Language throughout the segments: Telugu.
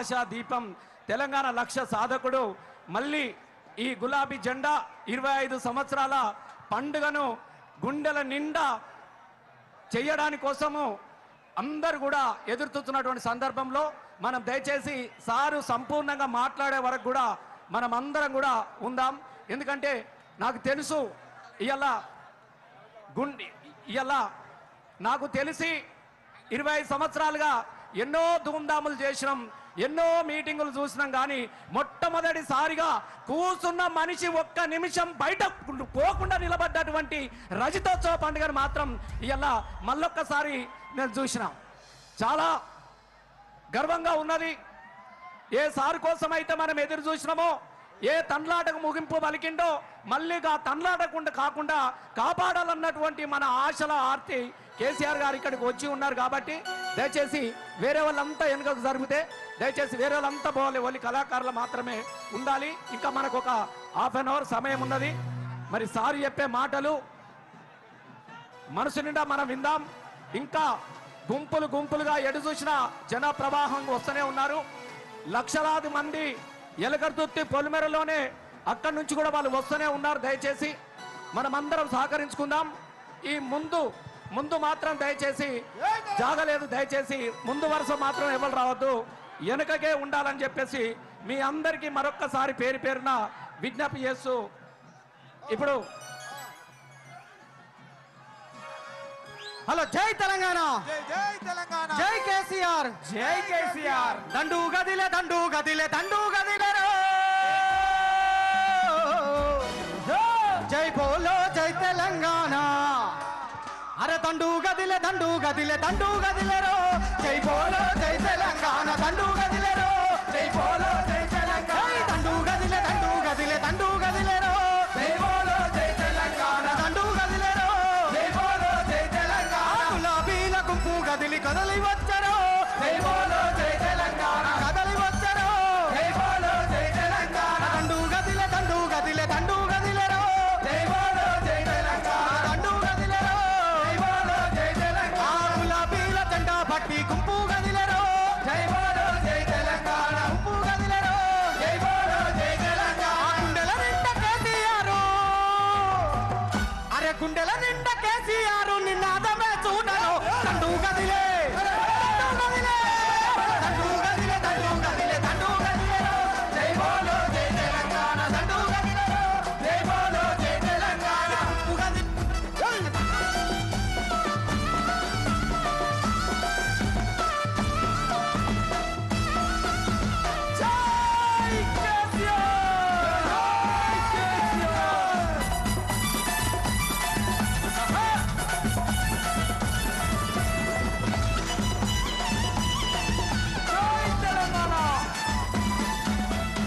ఆశా దీపం తెలంగాణ లక్ష్య సాధకుడు మళ్ళీ ఈ గులాబీ జెండా 25 సంవత్సరాల పండుగను గుండెల నిండా చేయడాని కోసము అందరూ కూడా ఎదురుతున్నటువంటి సందర్భంలో మనం దయచేసి సారు సంపూర్ణంగా మాట్లాడే వరకు కూడా మనం అందరం కూడా ఉందాం. ఎందుకంటే నాకు తెలుసు ఇవాళ నాకు తెలిసి 25 సంవత్సరాలుగా ఎన్నో ధూమ్ధాములు చేసినాం, ఎన్నో మీటింగులు చూసినాం. కానీ మొట్టమొదటిసారిగా కూర్చున్న మనిషి ఒక్క నిమిషం బయట పోకుండా నిలబడ్డటువంటి రజతోత్సవ పండుగను మాత్రం ఇవాళ మళ్ళొక్కసారి నేను చూసిన చాలా గర్వంగా ఉన్నది. ఏ సారు కోసం అయితే మనం ఎదురు చూసినామో, ఏ తండ్లాటకు ముగింపు పలికిండో మళ్ళీ ఆ తండ్లాటకుండా కాకుండా కాపాడాలన్నటువంటి మన ఆశల ఆర్తి కేసీఆర్ గారు ఇక్కడికి వచ్చి ఉన్నారు. కాబట్టి దయచేసి వేరే వాళ్ళంతా వెనుకకు జరిగితే దయచేసి వేరే వాళ్ళంతా పోవాలి, ఓన్లీ కళాకారులు మాత్రమే ఉండాలి. ఇంకా మనకు ఒక ½ అన్ అవర్ సమయం ఉన్నది. మరి సారు చెప్పే మాటలు మనసు నిండా మనం విందాం. ఇంకా గుంపులు గుంపులుగా ఎడు చూసిన జన ప్రవాహం వస్తూనే ఉన్నారు. లక్షలాది మంది ఎలకర్తుర్తి పొలిమేరలోనే అక్కడి నుంచి కూడా వాళ్ళు వస్తూనే ఉన్నారు. దయచేసి మనమందరం సహకరించుకుందాం. ఈ ముందు మాత్రం దయచేసి జాగలేదు, దయచేసి ముందు వరుస మాత్రం ఎవరు రావద్దు, వెనుకకే ఉండాలని చెప్పేసి మీ అందరికీ మరొక్కసారి పేరు పేరున విజ్ఞప్తి చేస్తూ ఇప్పుడు హలో జై తెలంగాణ, జై తెలంగాణ, జై కేసీఆర్, జై కేసీఆర్. దండు గదిలే దండు గదిలే దండు గదిలే జై బోలో జై తెలంగాణ. అరే దండు గదిలే దండు గదిలే దండు గదిలేరో జై బోలో జై తెలంగాణ. దండు గదిలేరో జై బోలో జై తెలంగాణ. దండు గదిలే దండు గదిలే దండు గదిలేరో జై బోలో జై తెలంగాణ. దండు గదిలేరో జై బోలో జై తెలంగాణ. గులాబీల గుంపు గదిలి కదలి వచ్చారో జై బోలో జై తెలంగాణ. కదలి వచ్చారో జై బోలో జై తెలంగాణ. దండు గదిలే దండు గదిలే దండు గదిలేరో జై బోలో జై తెలంగాణ. దండు గదిలేరో జై బోలో జై తెలంగాణ. గులాబీల జెండా పట్టి గుంపు గదిలేరో జై బోలో జై తెలంగాణ. గుంపు గదిలేరో జై బోలో జై తెలంగాణ. గుండెల నిండా కేసీఆర్, అరే గుండెల నిండా కేసీఆర్ నినాదమే చూడరు. దండు గదిలే దండు గదిలే దండు గదిలే దండు గదిలే దండు గదిలేరో జై బోలో జై తెలంగాణ. దండు గదిలేరో జై బోలో జై తెలంగాణ. గుంపు గది జై కేసీఆర్,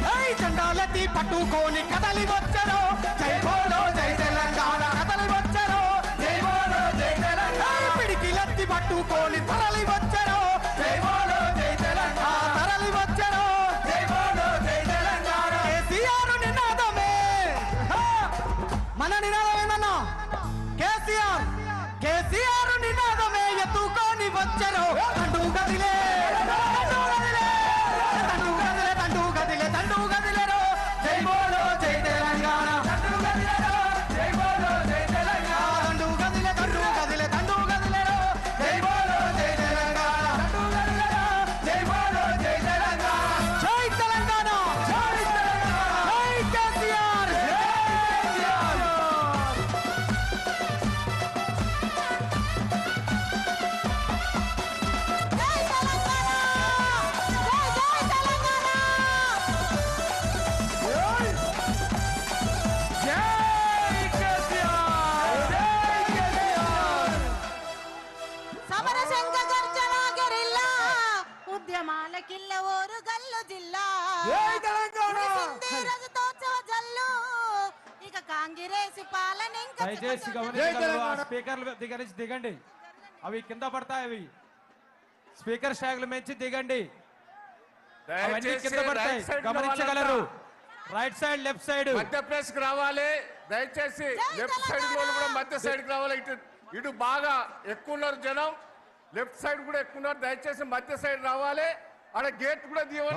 జై జెండాలెత్తి పట్టుకొని కదలి వచ్చారో జై బోలో జై తెలంగాణ. కదలి వచ్చారో జై బోలో జై తెలంగాణ. పిడికిలెత్తి పట్టుకొని తరలి వచ్చారో జై బోలో జై తెలంగాణ. తరలి వచ్చారో జై బోలో జై తెలంగాణ. కేసీఆర్ నినాదమే మన నినాదం ఏమన్నా కేసీఆర్, కేసీఆర్ నినాదమే ఎత్తుకొని వచ్చారో. దండు గదిలే దండు గదిలే దండు గదిలే దండు గదిలే దండు గదిలేరో జై బోలో జై తెలంగాణ. దండు గదిలేరో జై బోలో జై తెలంగాణ. దండు గదిలే దండు గదిలే దండు గదిలేరో జై బోలో జై తెలంగాణ. దండు గదిలేరో జై బోలో జై తెలంగాణ. జై తెలంగాణ, జై తెలంగాణ, జై కేసీఆర్, జై కేసీఆర్. జై తెలంగాణ, జై జై తెలంగాణ. జై కేసీఆర్, జై కేసీఆర్. సమరశంఖ గర్జన గెరిల్లా ఉద్యమాలకిల్ల ఓరు గల్లు జిల్లా. జై తెలంగాణ. మురిసింది రజతోత్సవ జల్లు, ఇక కాంగ్రెస్ పాలన ఇంకా దయచేసి జై గమనించగలరు. ఆ తెలంగాణ. స్పీకర్ల దగ్గర నుంచి దిగండి, అవి కింద పడతాయి. అవి స్పీకర్ స్టాగ్లు మెచ్చి దిగండి, అవన్నీ కింద పడతాయి. గమనించగలరు. రైట్ సైడ్ లెఫ్ట్ సైడ్ మధ్య ప్లేస్ కి రావాలి. దయచేసి లెఫ్ట్ సైడ్ లో కూడా మధ్య సైడ్ కి రావాలి. ఇటు బాగా ఎక్కువ ఉన్నారు జనం, లెఫ్ట్ సైడ్ కూడా ఎక్కువ ఉన్నారు. దయచేసి మధ్య సైడ్ రావాలి. ఆడ గేట్ కూడా తీయవాలి.